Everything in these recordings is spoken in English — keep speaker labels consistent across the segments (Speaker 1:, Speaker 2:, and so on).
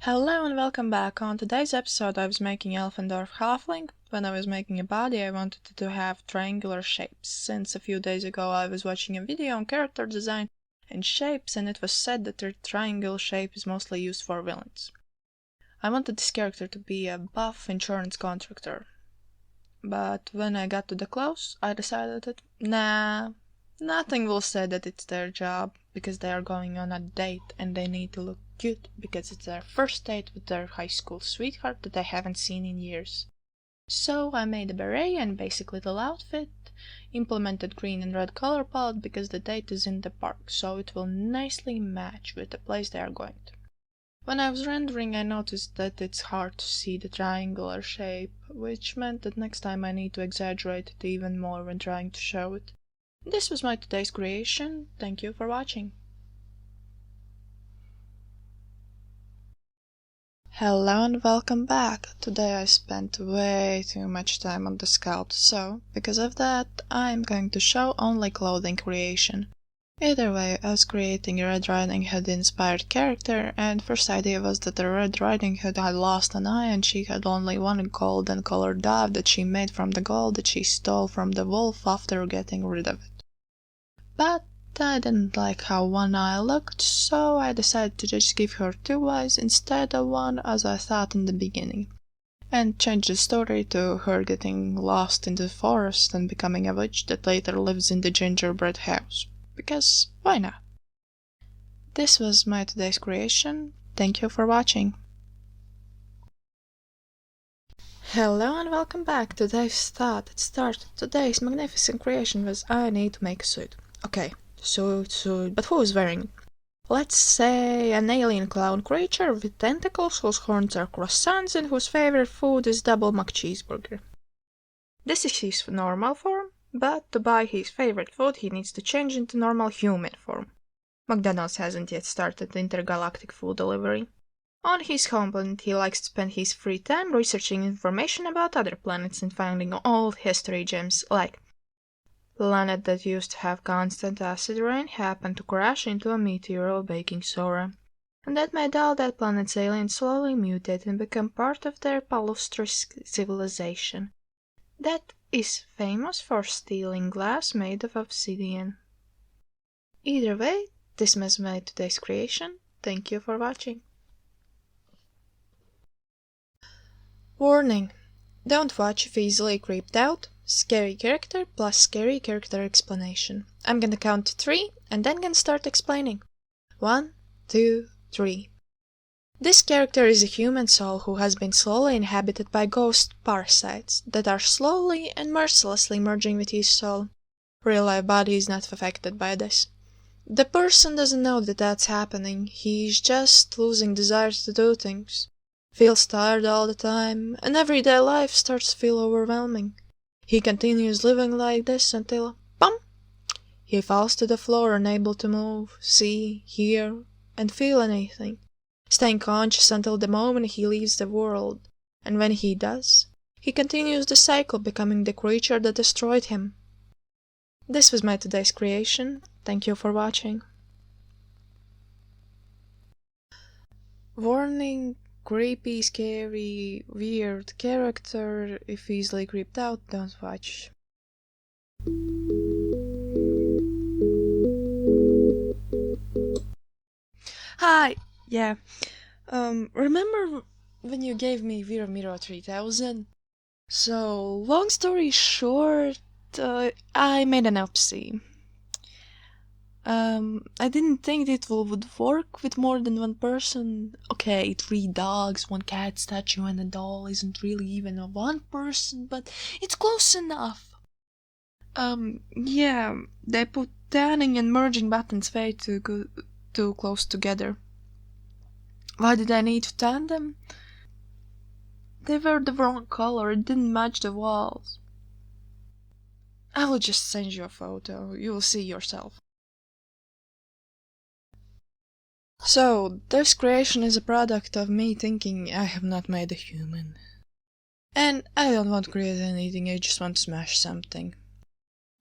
Speaker 1: Hello and welcome back. On today's episode I was making Elfendorf Halfling. When I was making a body I wanted it to have triangular shapes, since a few days ago I was watching a video on character design and shapes and it was said that the triangle shape is mostly used for villains. I wanted this character to be a buff insurance contractor, but when I got to the clothes I decided that nothing will say that it's their job, because they are going on a date and they need to look cute because it's their first date with their high school sweetheart that they haven't seen in years. So I made a beret and basic little outfit, implemented green and red color palette because the date is in the park, so it will nicely match with the place they are going to. When I was rendering I noticed that it's hard to see the triangular shape, which meant that next time I need to exaggerate it even more when trying to show it. This was my today's creation. Thank you for watching. Hello and welcome back. Today I spent way too much time on the sculpt, so because of that I'm going to show only clothing creation. Either way, I was creating a Red Riding Hood inspired character, and first idea was that the Red Riding Hood had lost an eye and she had only one golden colored dove that she made from the gold that she stole from the wolf after getting rid of it. But I didn't like how one eye looked, so I decided to just give her two eyes instead of one, as I thought in the beginning, and change the story to her getting lost in the forest and becoming a witch that later lives in the gingerbread house. Because why not? This was my today's creation. Thank you for watching. Hello and welcome back. Today's thought at start. Today's magnificent creation was I need to make a suit. Okay, suit, but who is wearing it? Let's say an alien clown creature with tentacles whose horns are croissants and whose favorite food is double McCheeseburger. This is his normal form, but to buy his favorite food he needs to change into normal human form. McDonald's hasn't yet started intergalactic food delivery. On his home planet he likes to spend his free time researching information about other planets and finding old history gems, like planet that used to have constant acid rain happened to crash into a meteor of baking soda, and that made all that planet's aliens slowly mutate and become part of their palustrous civilization that is famous for stealing glass made of obsidian. Either way, this was my today's creation. Thank you for watching. Warning: don't watch if easily creeped out. Scary character plus scary character explanation. I'm gonna count to 3 and then gonna start explaining. 1, 2, 3. This character is a human soul who has been slowly inhabited by ghost parasites that are slowly and mercilessly merging with his soul. Real life body is not affected by this. The person doesn't know that that's happening, he's just losing desires to do things. Feels tired all the time, and everyday life starts to feel overwhelming. He continues living like this until, bum! He falls to the floor, unable to move, see, hear, and feel anything, staying conscious until the moment he leaves the world, and when he does, he continues the cycle, becoming the creature that destroyed him. This was my today's creation. Thank you for watching. Warning: creepy, scary, weird character. If easily creeped out, don't watch. Hi! Yeah. Remember when you gave me Vira Miro 3000? So, long story short, I made an upsie. I didn't think it would work with more than one person. Okay, 3 dogs, 1 cat statue and a doll isn't really even a one person, but it's close enough. Yeah, they put tanning and merging buttons way too close together. Why did I need to tan them? They were the wrong color, it didn't match the walls. I will just send you a photo, you will see yourself. So, this creation is a product of me thinking I have not made a human. And I don't want to create anything, I just want to smash something.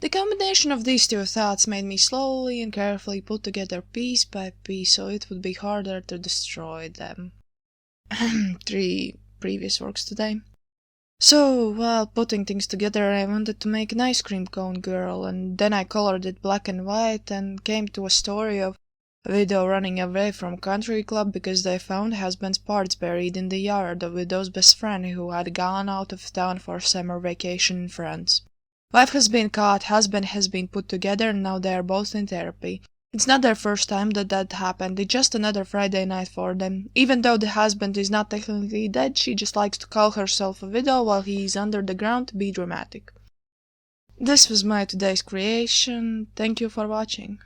Speaker 1: The combination of these two thoughts made me slowly and carefully put together piece by piece so it would be harder to destroy them. 3 previous works today. So, while putting things together, I wanted to make an ice cream cone girl, and then I colored it black and white and came to a story of a widow running away from a country club because they found husband's parts buried in the yard of widow's best friend who had gone out of town for summer vacation in France. Wife has been caught, husband has been put together, and now they are both in therapy. It's not their first time that happened, it's just another Friday night for them. Even though the husband is not technically dead, she just likes to call herself a widow while he is under the ground to be dramatic. This was my today's creation, thank you for watching.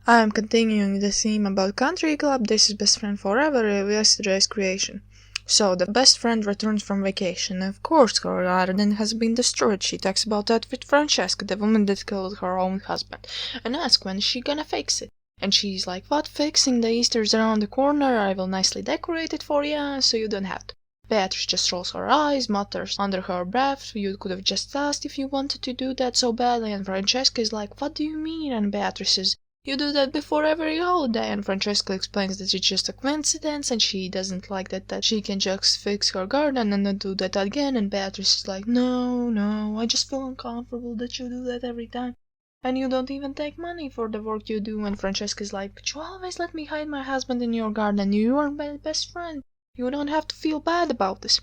Speaker 1: I am continuing the theme about country club, this is best friend forever, yesterday's creation. So, the best friend returns from vacation. Of course, her garden has been destroyed. She talks about that with Francesca, the woman that killed her own husband, and asks when she gonna fix it. And she's like, what fixing? The Easter's around the corner. I will nicely decorate it for ya, so you don't have to. Beatrice just rolls her eyes, mutters under her breath, you could have just asked if you wanted to do that so badly, and Francesca is like, what do you mean? And Beatrice says, you do that before every holiday, and Francesca explains that it's just a coincidence and she doesn't like that she can just fix her garden and then do that again, and Beatrice is like, no, I just feel uncomfortable that you do that every time. And you don't even take money for the work you do, and Francesca is like, but you always let me hide my husband in your garden, you are my best friend. You don't have to feel bad about this.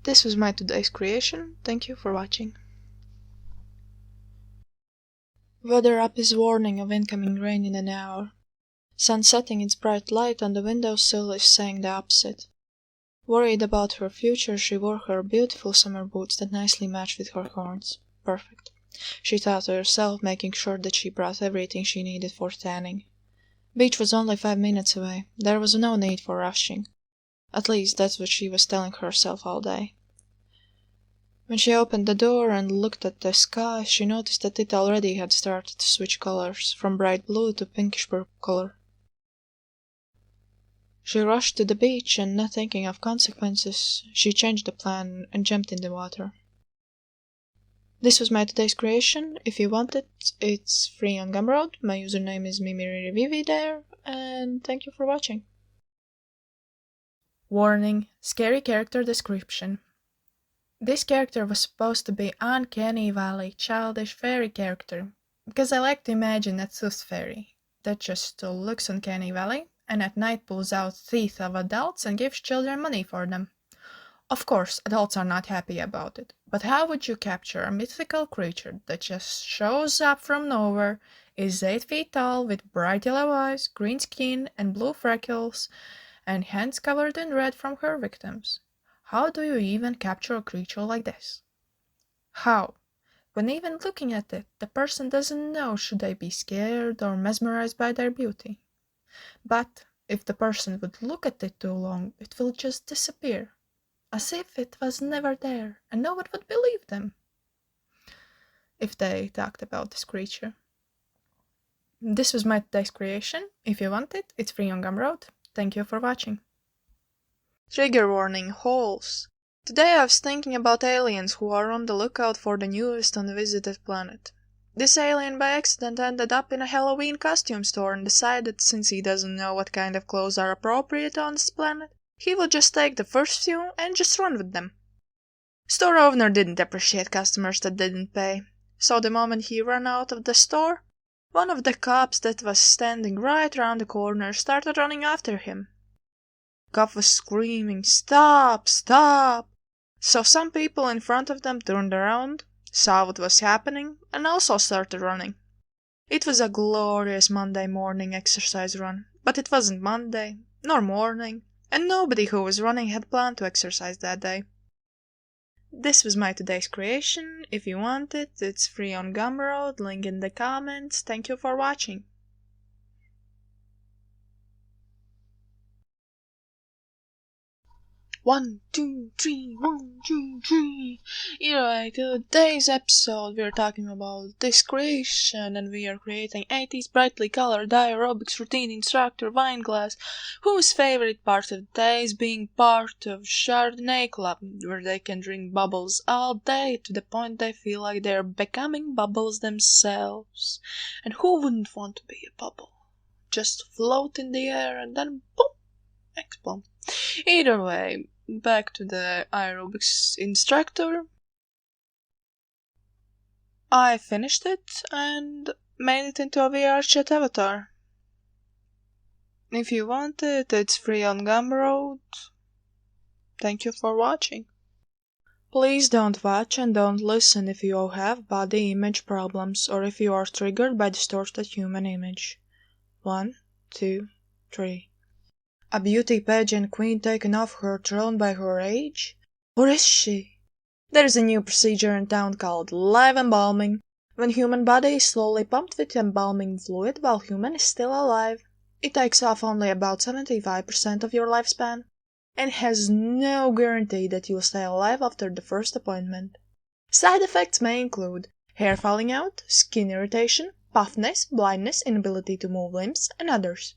Speaker 1: This was my today's creation, thank you for watching. Weather app is warning of incoming rain in an hour. Sun setting its bright light on the windowsill is saying the opposite. Worried about her future, she wore her beautiful summer boots that nicely matched with her horns. Perfect. She thought to herself, making sure that she brought everything she needed for tanning. Beach was only 5 minutes away. There was no need for rushing. At least that's what she was telling herself all day. When she opened the door and looked at the sky, she noticed that it already had started to switch colors, from bright blue to pinkish-purple color. She rushed to the beach and, not thinking of consequences, she changed the plan and jumped in the water. This was my today's creation. If you want it, it's free on Gumroad. My username is MimiRivivi there, and thank you for watching. Warning: scary character description. This character was supposed to be uncanny valley, childish fairy character, because I like to imagine a tooth fairy that just looks uncanny valley and at night pulls out teeth of adults and gives children money for them. Of course, adults are not happy about it, but how would you capture a mythical creature that just shows up from nowhere, is 8 feet tall with bright yellow eyes, green skin and blue freckles, and hands covered in red from her victims? How do you even capture a creature like this? How? When even looking at it, the person doesn't know should they be scared or mesmerized by their beauty. But if the person would look at it too long, it will just disappear, as if it was never there, and no one would believe them if they talked about this creature. This was my today's creation. If you want it, it's free on Gumroad. Thank you for watching. Trigger warning: holes. Today I was thinking about aliens who are on the lookout for the newest unvisited planet. This alien by accident ended up in a Halloween costume store and decided, since he doesn't know what kind of clothes are appropriate on this planet, he will just take the first few and just run with them. Store owner didn't appreciate customers that didn't pay, so the moment he ran out of the store, one of the cops that was standing right round the corner started running after him. Cop was screaming, "Stop! Stop!" So some people in front of them turned around, saw what was happening, and also started running. It was a glorious Monday morning exercise run, but it wasn't Monday, nor morning, and nobody who was running had planned to exercise that day. This was my today's creation. If you want it, it's free on Gumroad, link in the comments. Thank you for watching. 1, 2, 3, 1, 2, 3. Alright, today's episode we're talking about this creation, and we are creating 80s brightly colored aerobics routine instructor wine glass, whose favorite part of the day is being part of Chardonnay Club, where they can drink bubbles all day to the point they feel like they're becoming bubbles themselves. And who wouldn't want to be a bubble? Just float in the air and then boom, explode.
Speaker 2: example. Either way, back to the aerobics instructor. I finished it and made it into a VR chat avatar. If you want it, it's free on Gumroad. Thank you for watching. Please don't watch and don't listen if you have body image problems or if you are triggered by distorted human image. 1, 2, 3. A beauty pageant queen taken off her throne by her age? Or is she? There is a new procedure in town called live embalming, when human body is slowly pumped with embalming fluid while human is still alive. It takes off only about 75% of your lifespan, and has no guarantee that you'll stay alive after the first appointment. Side effects may include hair falling out, skin irritation, puffiness, blindness, inability to move limbs, and others.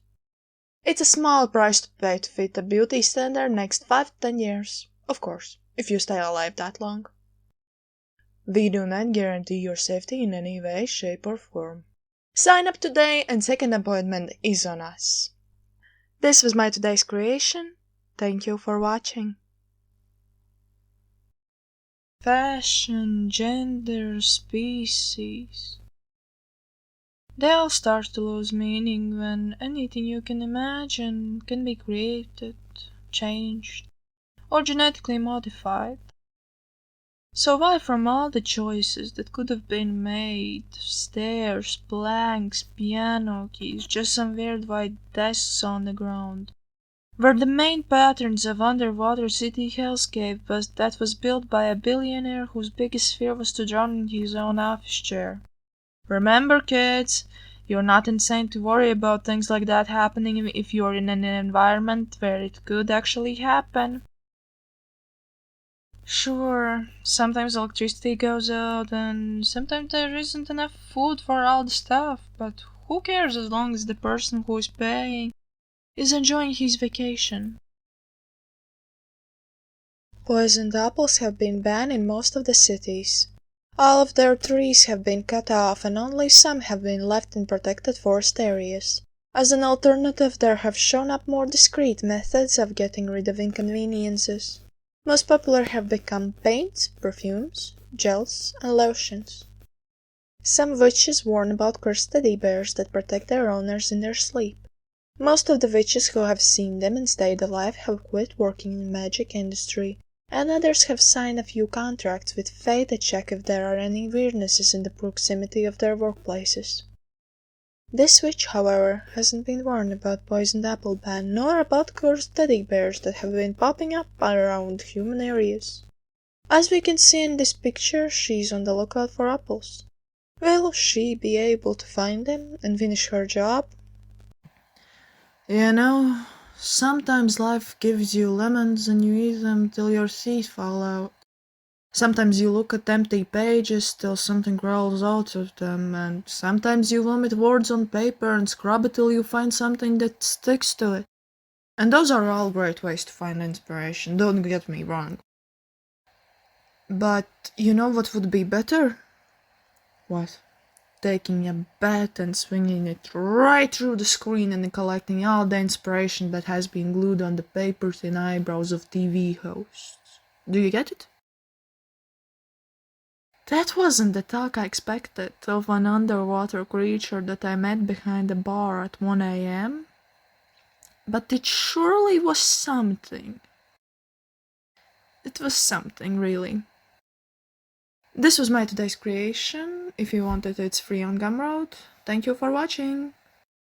Speaker 2: It's a small price to pay to fit a beauty standard next 5 to 10 years, of course, if you stay alive that long. We do not guarantee your safety in any way, shape, or form. Sign up today and second appointment is on us. This was my today's creation. Thank you for watching. Fashion, gender, species. They all start to lose meaning when anything you can imagine can be created, changed, or genetically modified. So why from all the choices that could have been made, stairs, planks, piano keys, just some weird white desks on the ground, were the main patterns of underwater city hellscape that was built by a billionaire whose biggest fear was to drown in his own office chair? Remember, kids, you're not insane to worry about things like that happening if you're in an environment where it could actually happen. Sure, sometimes electricity goes out and sometimes there isn't enough food for all the stuff, but who cares as long as the person who is paying is enjoying his vacation? Poisoned apples have been banned in most of the cities. All of their trees have been cut off and only some have been left in protected forest areas. As an alternative, there have shown up more discreet methods of getting rid of inconveniences. Most popular have become paints, perfumes, gels, and lotions. Some witches warn about cursed teddy bears that protect their owners in their sleep. Most of the witches who have seen them and stayed alive have quit working in the magic industry, and others have signed a few contracts with fate to check if there are any weirdnesses in the proximity of their workplaces. This witch, however, hasn't been warned about poisoned apple ban nor about cursed teddy bears that have been popping up around human areas. As we can see in this picture, she's on the lookout for apples. Will she be able to find them and finish her job? You know, sometimes life gives you lemons and you eat them till your teeth fall out. Sometimes you look at empty pages till something rolls out of them, and sometimes you vomit words on paper and scrub it till you find something that sticks to it. And those are all great ways to find inspiration, don't get me wrong. But you know what would be better? What? Taking a bat and swinging it right through the screen and collecting all the inspiration that has been glued on the papers and eyebrows of TV hosts. Do you get it? That wasn't the talk I expected of an underwater creature that I met behind a bar at 1 a.m. But it surely was something. It was something, really. This was my today's creation. If you want it, it's free on Gumroad. Thank you for watching.